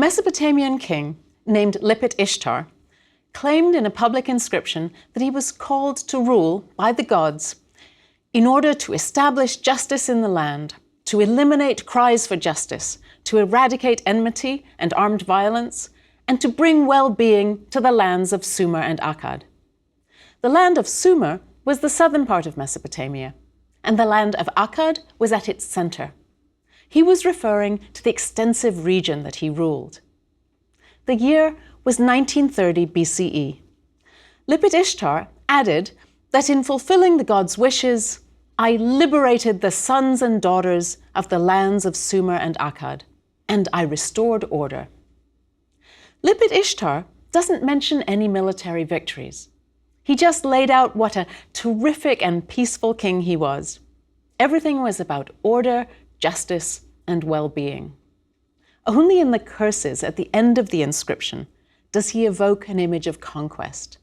Mesopotamian king named Lipit Ishtar claimed in a public inscription that he was called to rule by the gods in order to establish justice in the land, to eliminate cries for justice, to eradicate enmity and armed violence, and to bring well-being to the lands of Sumer and Akkad. The land of Sumer was the southern part of Mesopotamia, and the land of Akkad was at its center. He was referring to the extensive region that he ruled. The year was 1930 BCE. Lipit Ishtar added that in fulfilling the god's wishes, I liberated the sons and daughters of the lands of Sumer and Akkad, and I restored order. Lipit Ishtar doesn't mention any military victories. He just laid out what a terrific and peaceful king he was. Everything was about order, justice, and well-being. Only in the curses at the end of the inscription does he evoke an image of conquest.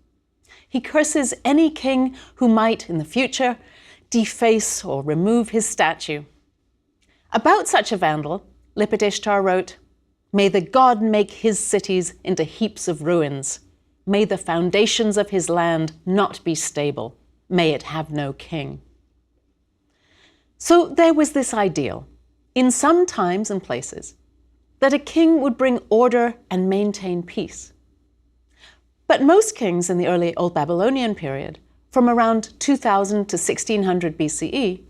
He curses any king who might, in the future, deface or remove his statue. About such a vandal, Lipit Ishtar wrote, "May the god make his cities into heaps of ruins. May the foundations of his land not be stable. May it have no king." So there was this ideal, in some times and places, that a king would bring order and maintain peace. But most kings in the early Old Babylonian period, from around 2000 to 1600 BCE,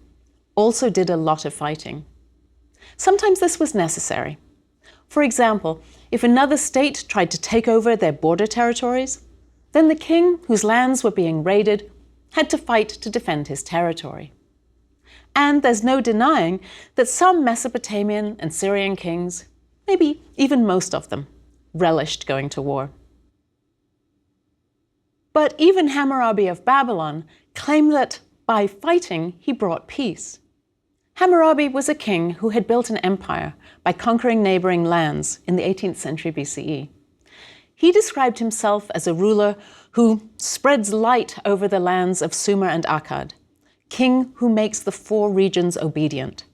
also did a lot of fighting. Sometimes this was necessary. For example, if another state tried to take over their border territories, then the king, whose lands were being raided, had to fight to defend his territory. And there's no denying that some Mesopotamian and Syrian kings, maybe even most of them, relished going to war. But even Hammurabi of Babylon claimed that by fighting he brought peace. Hammurabi was a king who had built an empire by conquering neighboring lands in the 18th century BCE. He described himself as a ruler who spreads light over the lands of Sumer and Akkad, king who makes the four regions obedient.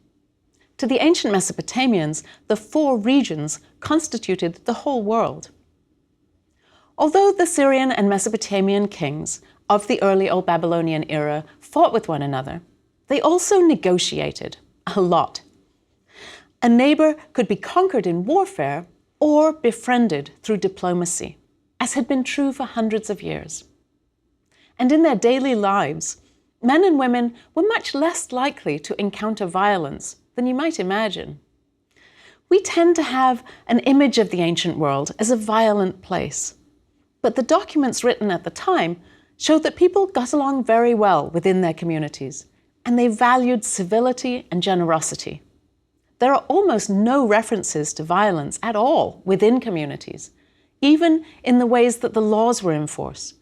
To the ancient Mesopotamians, the four regions constituted the whole world. Although the Syrian and Mesopotamian kings of the early Old Babylonian era fought with one another, they also negotiated a lot. A neighbor could be conquered in warfare or befriended through diplomacy, as had been true for hundreds of years. And in their daily lives, men and women were much less likely to encounter violence than you might imagine. We tend to have an image of the ancient world as a violent place. But the documents written at the time showed that people got along very well within their communities, and they valued civility and generosity. There are almost no references to violence at all within communities, even in the ways that the laws were in force.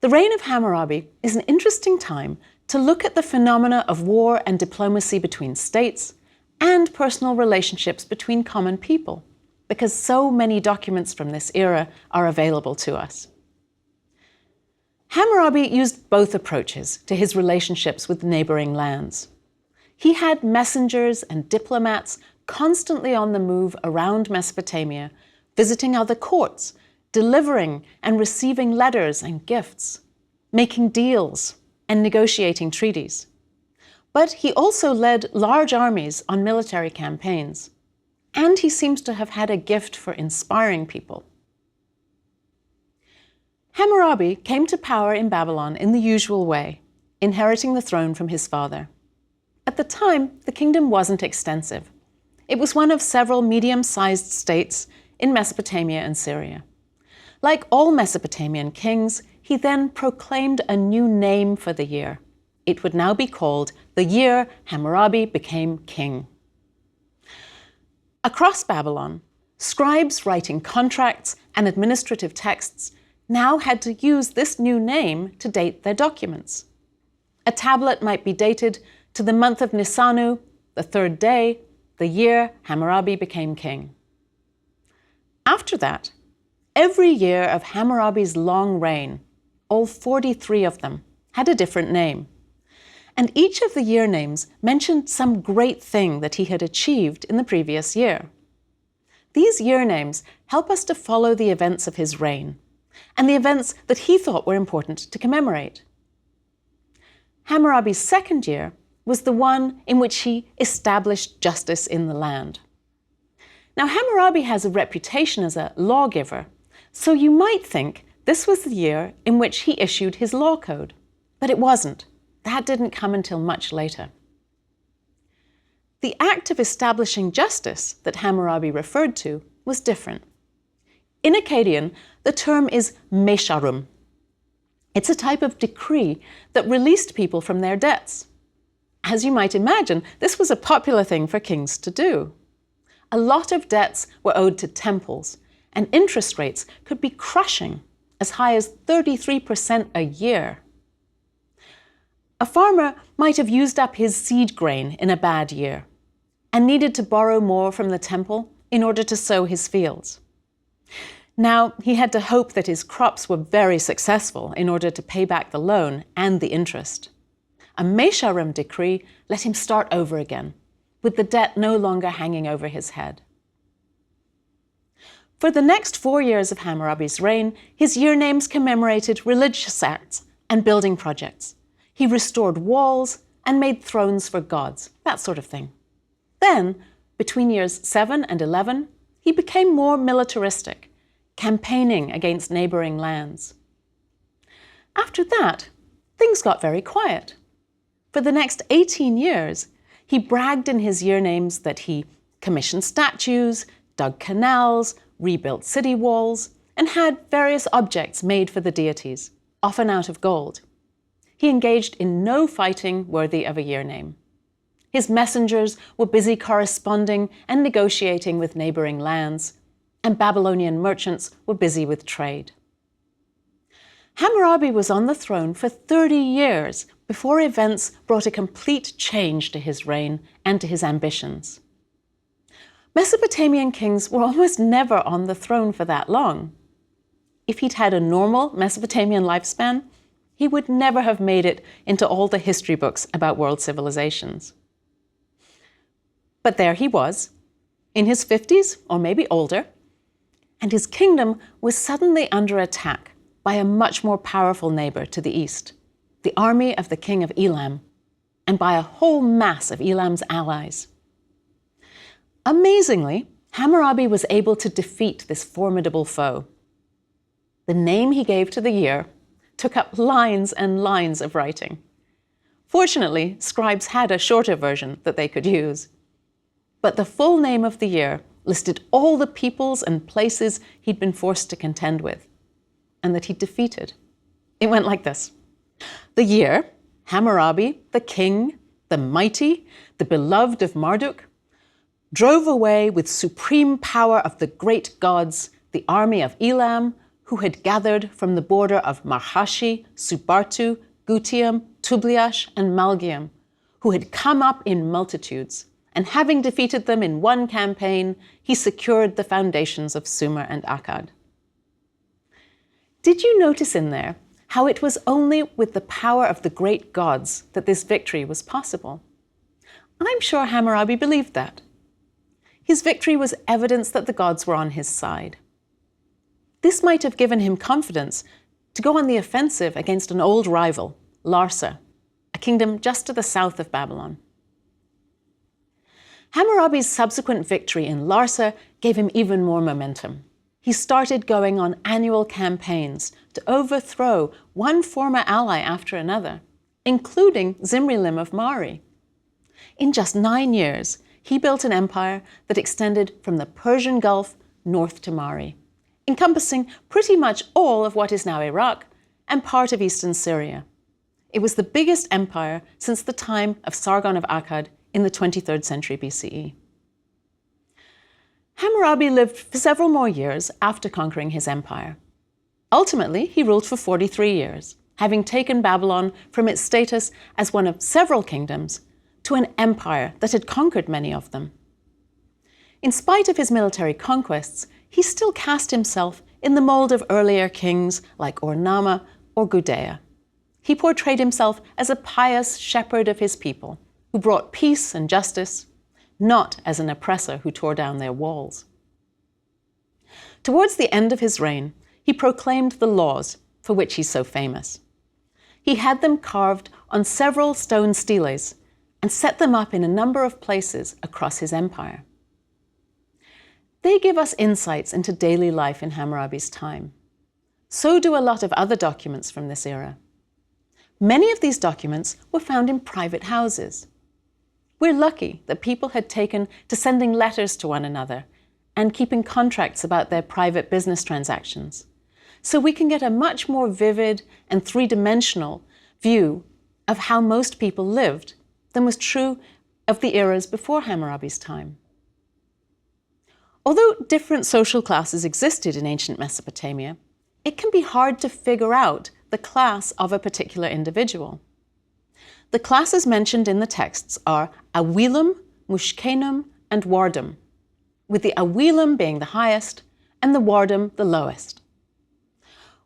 The reign of Hammurabi is an interesting time to look at the phenomena of war and diplomacy between states and personal relationships between common people, because so many documents from this era are available to us. Hammurabi used both approaches to his relationships with neighboring lands. He had messengers and diplomats constantly on the move around Mesopotamia, visiting other courts, delivering and receiving letters and gifts, making deals and negotiating treaties. But he also led large armies on military campaigns. And he seems to have had a gift for inspiring people. Hammurabi came to power in Babylon in the usual way, inheriting the throne from his father. At the time, the kingdom wasn't extensive. It was one of several medium-sized states in Mesopotamia and Syria. Like all Mesopotamian kings, he then proclaimed a new name for the year. It would now be called the year Hammurabi became king. Across Babylon, scribes writing contracts and administrative texts now had to use this new name to date their documents. A tablet might be dated to the month of Nisanu, the third day, the year Hammurabi became king. After that, every year of Hammurabi's long reign, all 43 of them, had a different name. And each of the year names mentioned some great thing that he had achieved in the previous year. These year names help us to follow the events of his reign and the events that he thought were important to commemorate. Hammurabi's second year was the one in which he established justice in the land. Now, Hammurabi has a reputation as a lawgiver, so you might think this was the year in which he issued his law code. But it wasn't. That didn't come until much later. The act of establishing justice that Hammurabi referred to was different. In Akkadian, the term is mesharum. It's a type of decree that released people from their debts. As you might imagine, this was a popular thing for kings to do. A lot of debts were owed to temples, and interest rates could be crushing, as high as 33% a year. A farmer might have used up his seed grain in a bad year and needed to borrow more from the temple in order to sow his fields. Now, he had to hope that his crops were very successful in order to pay back the loan and the interest. A mesharim decree let him start over again, with the debt no longer hanging over his head. For the next 4 years of Hammurabi's reign, his year names commemorated religious acts and building projects. He restored walls and made thrones for gods, that sort of thing. Then, between years 7 and 11, he became more militaristic, campaigning against neighboring lands. After that, things got very quiet. For the next 18 years, he bragged in his year names that he commissioned statues, dug canals, rebuilt city walls, and had various objects made for the deities, often out of gold. He engaged in no fighting worthy of a year name. His messengers were busy corresponding and negotiating with neighboring lands, and Babylonian merchants were busy with trade. Hammurabi was on the throne for 30 years before events brought a complete change to his reign and to his ambitions. Mesopotamian kings were almost never on the throne for that long. If he'd had a normal Mesopotamian lifespan, he would never have made it into all the history books about world civilizations. But there he was, in his 50s or maybe older, and his kingdom was suddenly under attack by a much more powerful neighbor to the east, the army of the king of Elam, and by a whole mass of Elam's allies. Amazingly, Hammurabi was able to defeat this formidable foe. The name he gave to the year took up lines and lines of writing. Fortunately, scribes had a shorter version that they could use. But the full name of the year listed all the peoples and places he'd been forced to contend with, and that he'd defeated. It went like this. The year, Hammurabi, the king, the mighty, the beloved of Marduk, drove away with supreme power of the great gods the army of Elam, who had gathered from the border of Marhashi, Subartu, Gutium, Tubliash, and Malgium, who had come up in multitudes, and having defeated them in one campaign, he secured the foundations of Sumer and Akkad. Did you notice in there how it was only with the power of the great gods that this victory was possible? I'm sure Hammurabi believed that. His victory was evidence that the gods were on his side. This might have given him confidence to go on the offensive against an old rival, Larsa, a kingdom just to the south of Babylon. Hammurabi's subsequent victory in Larsa gave him even more momentum. He started going on annual campaigns to overthrow one former ally after another, including Zimrilim of Mari. In just 9 years, he built an empire that extended from the Persian Gulf north to Mari, encompassing pretty much all of what is now Iraq and part of eastern Syria. It was the biggest empire since the time of Sargon of Akkad in the 23rd century BCE. Hammurabi lived for several more years after conquering his empire. Ultimately, he ruled for 43 years, having taken Babylon from its status as one of several kingdoms to an empire that had conquered many of them. In spite of his military conquests, he still cast himself in the mold of earlier kings like Ur-Nama or Gudea. He portrayed himself as a pious shepherd of his people who brought peace and justice, not as an oppressor who tore down their walls. Towards the end of his reign, he proclaimed the laws for which he's so famous. He had them carved on several stone steles and set them up in a number of places across his empire. They give us insights into daily life in Hammurabi's time. So do a lot of other documents from this era. Many of these documents were found in private houses. We're lucky that people had taken to sending letters to one another and keeping contracts about their private business transactions, so we can get a much more vivid and three-dimensional view of how most people lived than was true of the eras before Hammurabi's time. Although different social classes existed in ancient Mesopotamia, it can be hard to figure out the class of a particular individual. The classes mentioned in the texts are Awilim, Mushkenum, and Wardum, with the Awilim being the highest and the Wardum the lowest.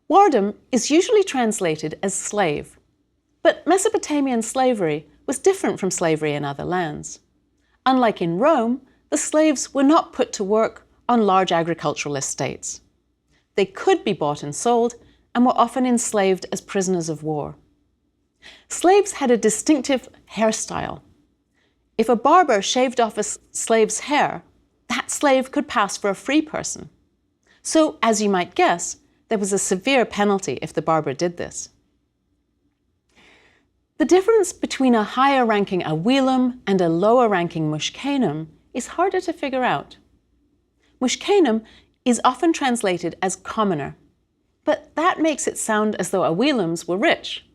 Wardum is usually translated as slave, but Mesopotamian slavery was different from slavery in other lands. Unlike in Rome, the slaves were not put to work on large agricultural estates. They could be bought and sold and were often enslaved as prisoners of war. Slaves had a distinctive hairstyle. If a barber shaved off a slave's hair, that slave could pass for a free person. So, as you might guess, there was a severe penalty if the barber did this. The difference between a higher-ranking Awilim and a lower-ranking Mushkenum is harder to figure out. Mushkenum is often translated as commoner, but that makes it sound as though Awilims were rich.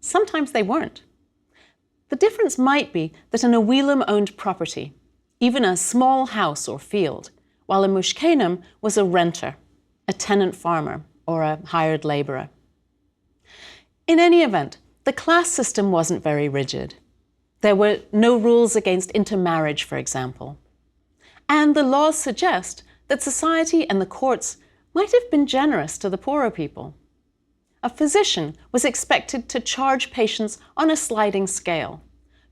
Sometimes they weren't. The difference might be that an Awilim owned property, even a small house or field, while a Mushkenum was a renter, a tenant farmer, or a hired laborer. In any event, the class system wasn't very rigid. There were no rules against intermarriage, for example. And the laws suggest that society and the courts might have been generous to the poorer people. A physician was expected to charge patients on a sliding scale,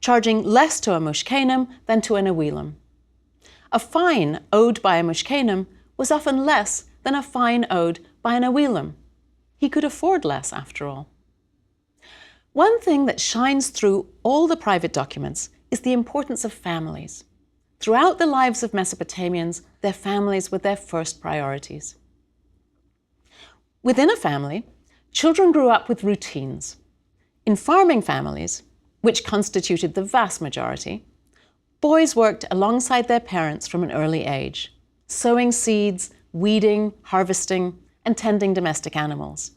charging less to a Mushkenum than to an Awilim. A fine owed by a Mushkenum was often less than a fine owed by an Awilim. He could afford less, after all. One thing that shines through all the private documents is the importance of families. Throughout the lives of Mesopotamians, their families were their first priorities. Within a family, children grew up with routines. In farming families, which constituted the vast majority, boys worked alongside their parents from an early age, sowing seeds, weeding, harvesting, and tending domestic animals.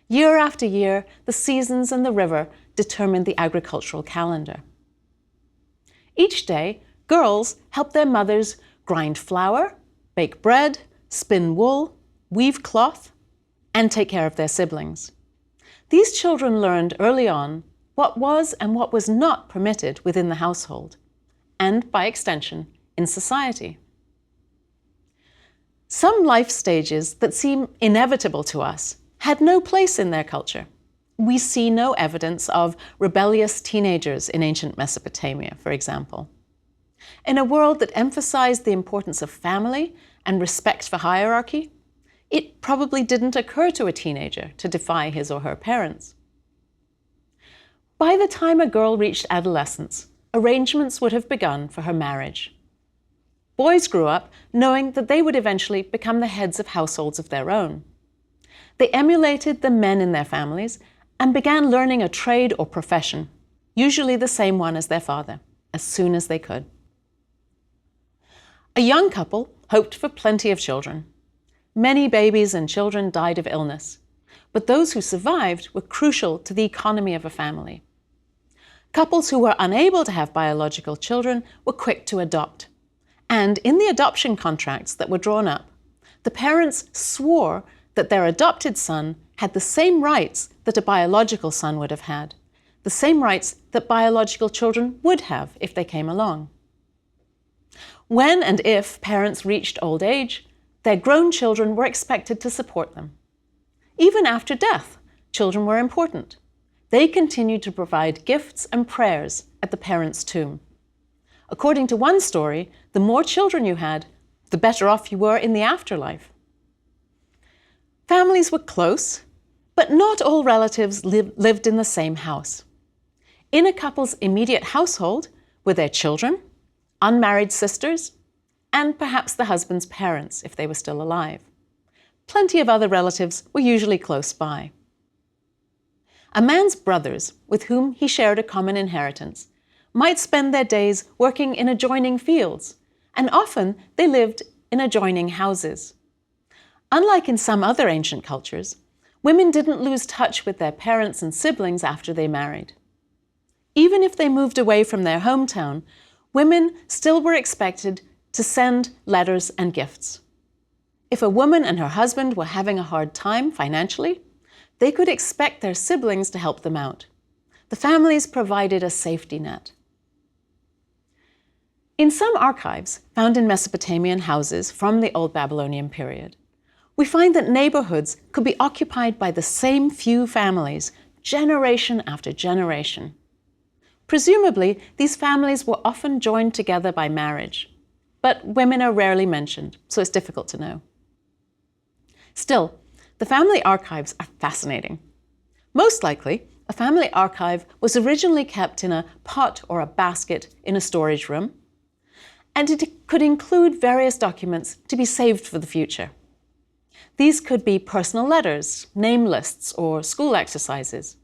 Year after year, the seasons and the river determined the agricultural calendar. Each day, girls helped their mothers grind flour, bake bread, spin wool, weave cloth, and take care of their siblings. These children learned early on what was and what was not permitted within the household, and by extension, in society. Some life stages that seem inevitable to us had no place in their culture. We see no evidence of rebellious teenagers in ancient Mesopotamia, for example. In a world that emphasized the importance of family and respect for hierarchy, it probably didn't occur to a teenager to defy his or her parents. By the time a girl reached adolescence, arrangements would have begun for her marriage. Boys grew up knowing that they would eventually become the heads of households of their own. They emulated the men in their families and began learning a trade or profession, usually the same one as their father, as soon as they could. A young couple hoped for plenty of children. Many babies and children died of illness, but those who survived were crucial to the economy of a family. Couples who were unable to have biological children were quick to adopt. And in the adoption contracts that were drawn up, the parents swore that their adopted son had the same rights that a biological son would have had, the same rights that biological children would have if they came along. When and if parents reached old age, their grown children were expected to support them. Even after death, children were important. They continued to provide gifts and prayers at the parents' tomb. According to one story, the more children you had, the better off you were in the afterlife. Families were close, but not all relatives lived in the same house. In a couple's immediate household were their children, unmarried sisters, and perhaps the husband's parents if they were still alive. Plenty of other relatives were usually close by. A man's brothers, with whom he shared a common inheritance, might spend their days working in adjoining fields, and often they lived in adjoining houses. Unlike in some other ancient cultures, women didn't lose touch with their parents and siblings after they married. Even if they moved away from their hometown, women still were expected to send letters and gifts. If a woman and her husband were having a hard time financially, they could expect their siblings to help them out. The families provided a safety net. In some archives found in Mesopotamian houses from the Old Babylonian period, we find that neighborhoods could be occupied by the same few families generation after generation. Presumably, these families were often joined together by marriage, but women are rarely mentioned, so it's difficult to know. Still, the family archives are fascinating. Most likely, a family archive was originally kept in a pot or a basket in a storage room, and it could include various documents to be saved for the future. These could be personal letters, name lists, or school exercises.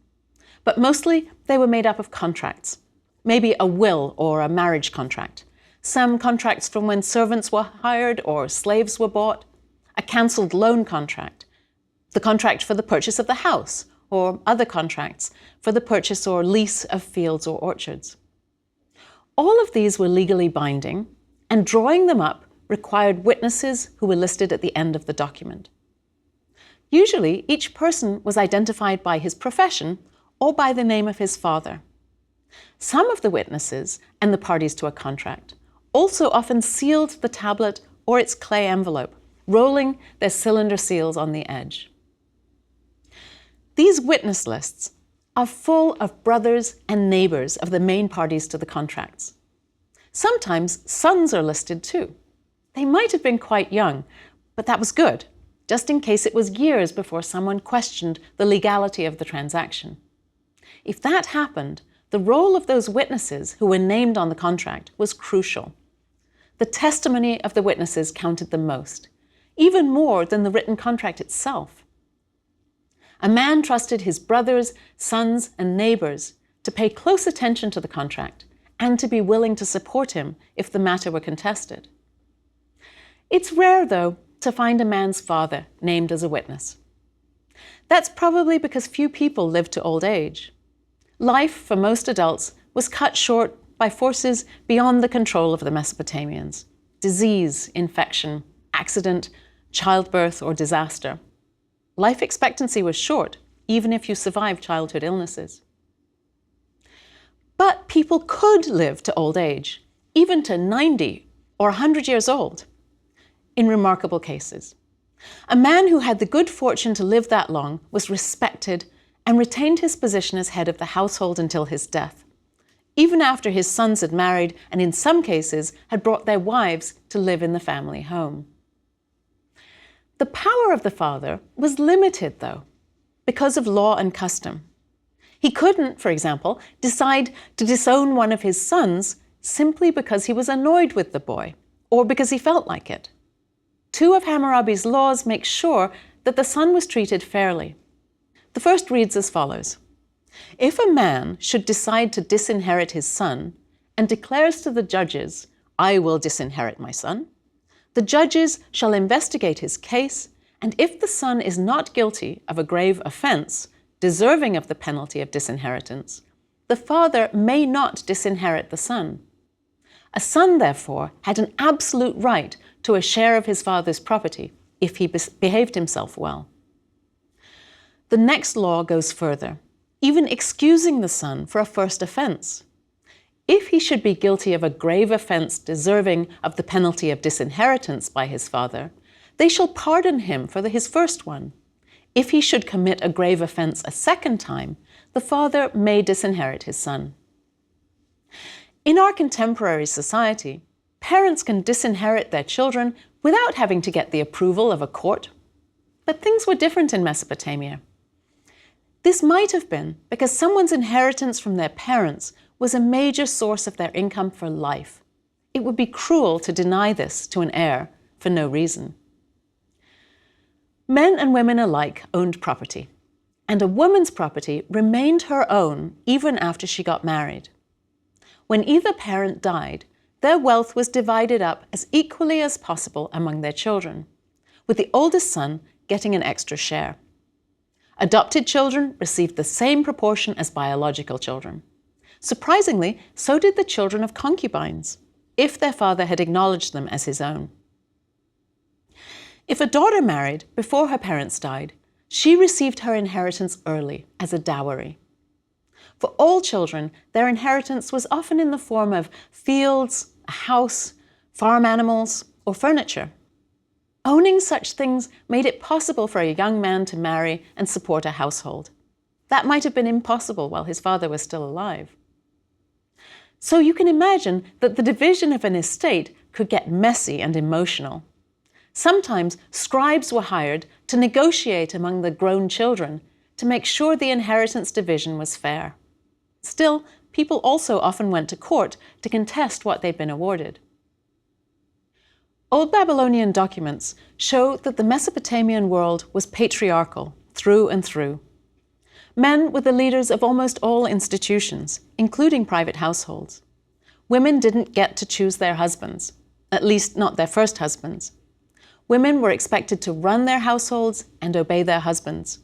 But mostly, they were made up of contracts, maybe a will or a marriage contract, some contracts from when servants were hired or slaves were bought, a cancelled loan contract, the contract for the purchase of the house, or other contracts for the purchase or lease of fields or orchards. All of these were legally binding, and drawing them up required witnesses who were listed at the end of the document. Usually, each person was identified by his profession or by the name of his father. Some of the witnesses and the parties to a contract also often sealed the tablet or its clay envelope, rolling their cylinder seals on the edge. These witness lists are full of brothers and neighbors of the main parties to the contracts. Sometimes sons are listed too. They might have been quite young, but that was good, just in case it was years before someone questioned the legality of the transaction. If that happened, the role of those witnesses who were named on the contract was crucial. The testimony of the witnesses counted the most, even more than the written contract itself. A man trusted his brothers, sons, and neighbors to pay close attention to the contract and to be willing to support him if the matter were contested. It's rare, though, to find a man's father named as a witness. That's probably because few people lived to old age. Life for most adults was cut short by forces beyond the control of the Mesopotamians: disease, infection, accident, childbirth, or disaster. Life expectancy was short, even if you survived childhood illnesses. But people could live to old age, even to 90 or 100 years old, in remarkable cases. A man who had the good fortune to live that long was respected and retained his position as head of the household until his death, even after his sons had married and in some cases had brought their wives to live in the family home. The power of the father was limited, though, because of law and custom. He couldn't, for example, decide to disown one of his sons simply because he was annoyed with the boy or because he felt like it. Two of Hammurabi's laws make sure that the son was treated fairly. The first reads as follows: if a man should decide to disinherit his son and declares to the judges, "I will disinherit my son," the judges shall investigate his case, and if the son is not guilty of a grave offense, deserving of the penalty of disinheritance, the father may not disinherit the son. A son, therefore, had an absolute right to a share of his father's property if he behaved himself well. The next law goes further, even excusing the son for a first offense. If he should be guilty of a grave offense deserving of the penalty of disinheritance by his father, they shall pardon him for his first one. If he should commit a grave offense a second time, the father may disinherit his son. In our contemporary society, parents can disinherit their children without having to get the approval of a court. But things were different in Mesopotamia. This might have been because someone's inheritance from their parents was a major source of their income for life. It would be cruel to deny this to an heir for no reason. Men and women alike owned property, and a woman's property remained her own even after she got married. When either parent died, their wealth was divided up as equally as possible among their children, with the oldest son getting an extra share. Adopted children received the same proportion as biological children. Surprisingly, so did the children of concubines, if their father had acknowledged them as his own. If a daughter married before her parents died, she received her inheritance early as a dowry. For all children, their inheritance was often in the form of fields, a house, farm animals, or furniture. Owning such things made it possible for a young man to marry and support a household. That might have been impossible while his father was still alive. So you can imagine that the division of an estate could get messy and emotional. Sometimes scribes were hired to negotiate among the grown children to make sure the inheritance division was fair. Still, people also often went to court to contest what they'd been awarded. Old Babylonian documents show that the Mesopotamian world was patriarchal through and through. Men were the leaders of almost all institutions, including private households. Women didn't get to choose their husbands, at least not their first husbands. Women were expected to run their households and obey their husbands.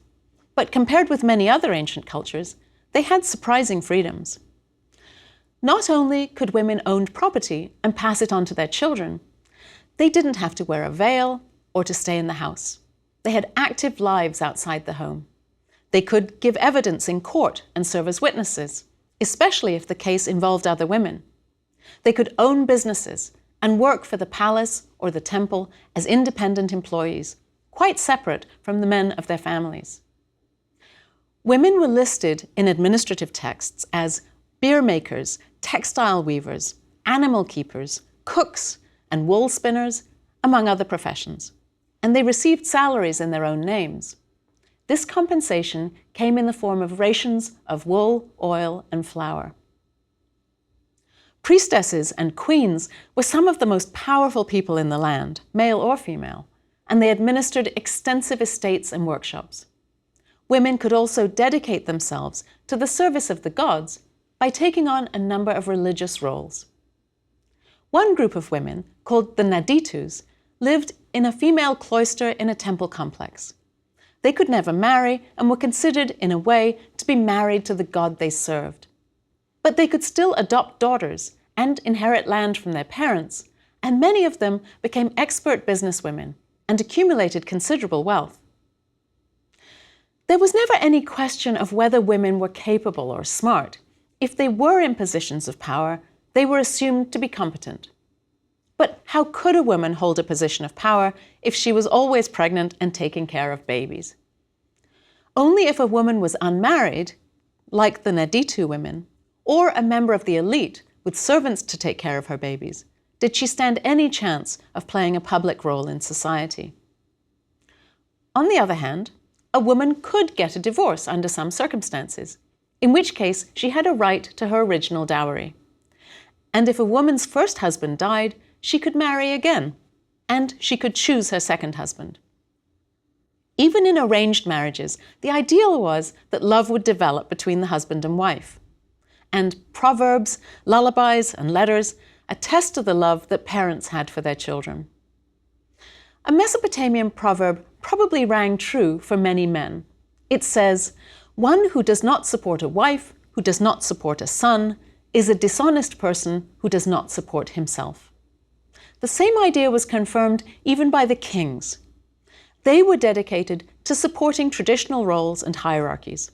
But compared with many other ancient cultures, they had surprising freedoms. Not only could women own property and pass it on to their children, they didn't have to wear a veil or to stay in the house. They had active lives outside the home. They could give evidence in court and serve as witnesses, especially if the case involved other women. They could own businesses and work for the palace or the temple as independent employees, quite separate from the men of their families. Women were listed in administrative texts as beer makers, textile weavers, animal keepers, cooks, and wool spinners, among other professions, and they received salaries in their own names. This compensation came in the form of rations of wool, oil, and flour. Priestesses and queens were some of the most powerful people in the land, male or female, and they administered extensive estates and workshops. Women could also dedicate themselves to the service of the gods by taking on a number of religious roles. One group of women, called the Naditus, lived in a female cloister in a temple complex. They could never marry and were considered, in a way, to be married to the god they served. But they could still adopt daughters and inherit land from their parents, and many of them became expert businesswomen and accumulated considerable wealth. There was never any question of whether women were capable or smart. If they were in positions of power, they were assumed to be competent. But how could a woman hold a position of power if she was always pregnant and taking care of babies? Only if a woman was unmarried, like the Naditu women, or a member of the elite with servants to take care of her babies, did she stand any chance of playing a public role in society. On the other hand, a woman could get a divorce under some circumstances, in which case she had a right to her original dowry. And if a woman's first husband died, she could marry again, and she could choose her second husband. Even in arranged marriages, the ideal was that love would develop between the husband and wife. And proverbs, lullabies, and letters attest to the love that parents had for their children. A Mesopotamian proverb probably rang true for many men. It says, "One who does not support a wife, who does not support a son, is a dishonest person who does not support himself." The same idea was confirmed even by the kings. They were dedicated to supporting traditional roles and hierarchies.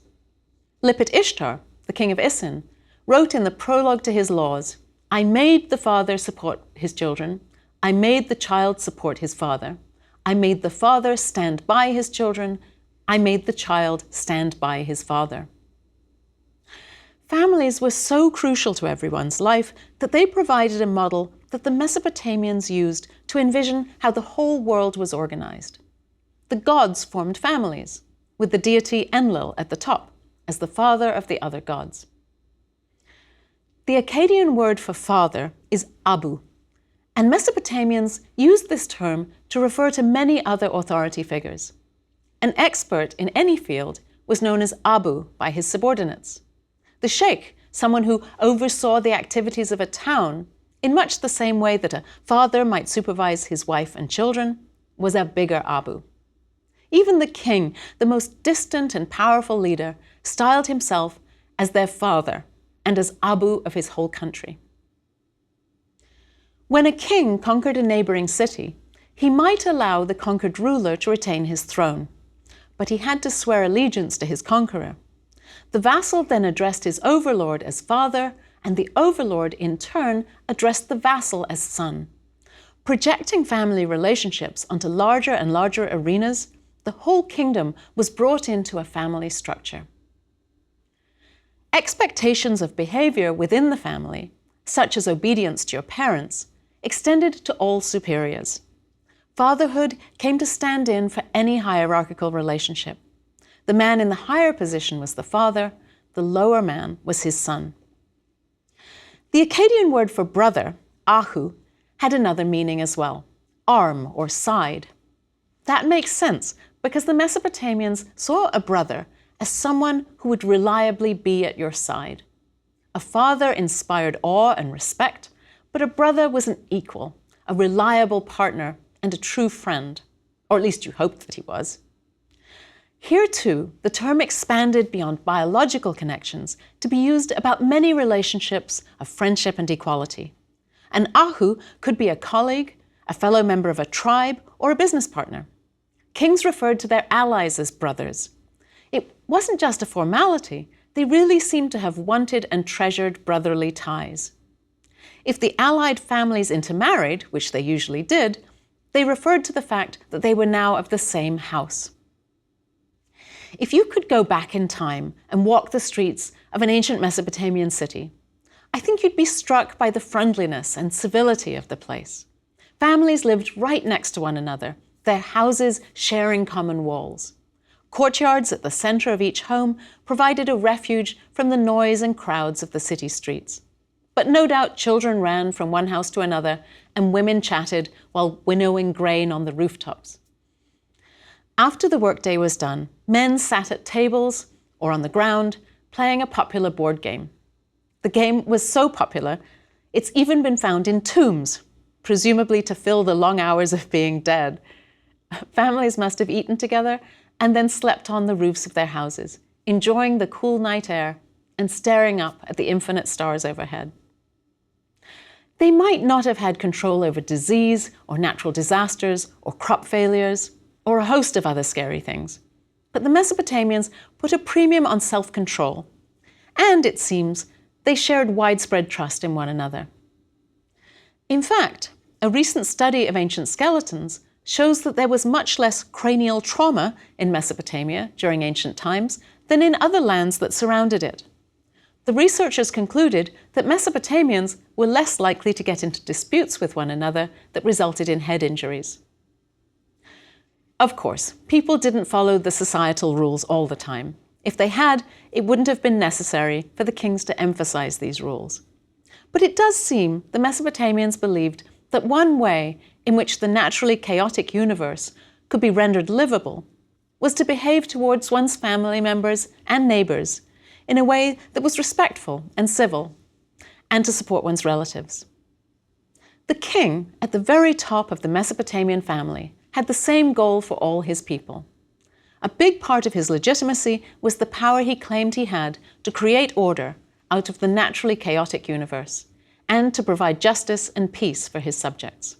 Lipit Ishtar, the king of Isin, wrote in the prologue to his laws, "I made the father support his children. I made the child support his father. I made the father stand by his children. I made the child stand by his father." Families were so crucial to everyone's life that they provided a model that the Mesopotamians used to envision how the whole world was organized. the gods formed families, with the deity Enlil at the top, as the father of the other gods. The Akkadian word for father is Abu, and Mesopotamians used this term to refer to many other authority figures. An expert in any field was known as Abu by his subordinates. The sheikh, someone who oversaw the activities of a town, in much the same way that a father might supervise his wife and children, was a bigger Abu. Even the king, the most distant and powerful leader, styled himself as their father and as Abu of his whole country. When a king conquered a neighboring city, he might allow the conquered ruler to retain his throne, but he had to swear allegiance to his conqueror. The vassal then addressed his overlord as father, and the overlord in turn addressed the vassal as son. Projecting family relationships onto larger and larger arenas, the whole kingdom was brought into a family structure. Expectations of behavior within the family, such as obedience to your parents, extended to all superiors. Fatherhood came to stand in for any hierarchical relationship. The man in the higher position was the father, the lower man was his son. The Akkadian word for brother, ahu, had another meaning as well, arm or side. That makes sense because the Mesopotamians saw a brother as someone who would reliably be at your side. A father inspired awe and respect, but a brother was an equal, a reliable partner, and a true friend, or at least you hoped that he was. Here too, the term expanded beyond biological connections to be used about many relationships of friendship and equality. An ahu could be a colleague, a fellow member of a tribe, or a business partner. Kings referred to their allies as brothers. It wasn't just a formality, they really seemed to have wanted and treasured brotherly ties. If the allied families intermarried, which they usually did, they referred to the fact that they were now of the same house. If you could go back in time and walk the streets of an ancient Mesopotamian city, I think you'd be struck by the friendliness and civility of the place. Families lived right next to one another, their houses sharing common walls. Courtyards at the center of each home provided a refuge from the noise and crowds of the city streets. But no doubt children ran from one house to another and women chatted while winnowing grain on the rooftops. After the workday was done, men sat at tables or on the ground playing a popular board game. The game was so popular, it's even been found in tombs, presumably to fill the long hours of being dead. Families must have eaten together and then slept on the roofs of their houses, enjoying the cool night air and staring up at the infinite stars overhead. They might not have had control over disease or natural disasters or crop failures or a host of other scary things, but the Mesopotamians put a premium on self-control, and it seems they shared widespread trust in one another. In fact, a recent study of ancient skeletons shows that there was much less cranial trauma in Mesopotamia during ancient times than in other lands that surrounded it. The researchers concluded that Mesopotamians were less likely to get into disputes with one another that resulted in head injuries. Of course, people didn't follow the societal rules all the time. If they had, it wouldn't have been necessary for the kings to emphasize these rules. But it does seem the Mesopotamians believed that one way in which the naturally chaotic universe could be rendered livable was to behave towards one's family members and neighbors in a way that was respectful and civil, and to support one's relatives. The king, at the very top of the Mesopotamian family, had the same goal for all his people. A big part of his legitimacy was the power he claimed he had to create order out of the naturally chaotic universe, and to provide justice and peace for his subjects.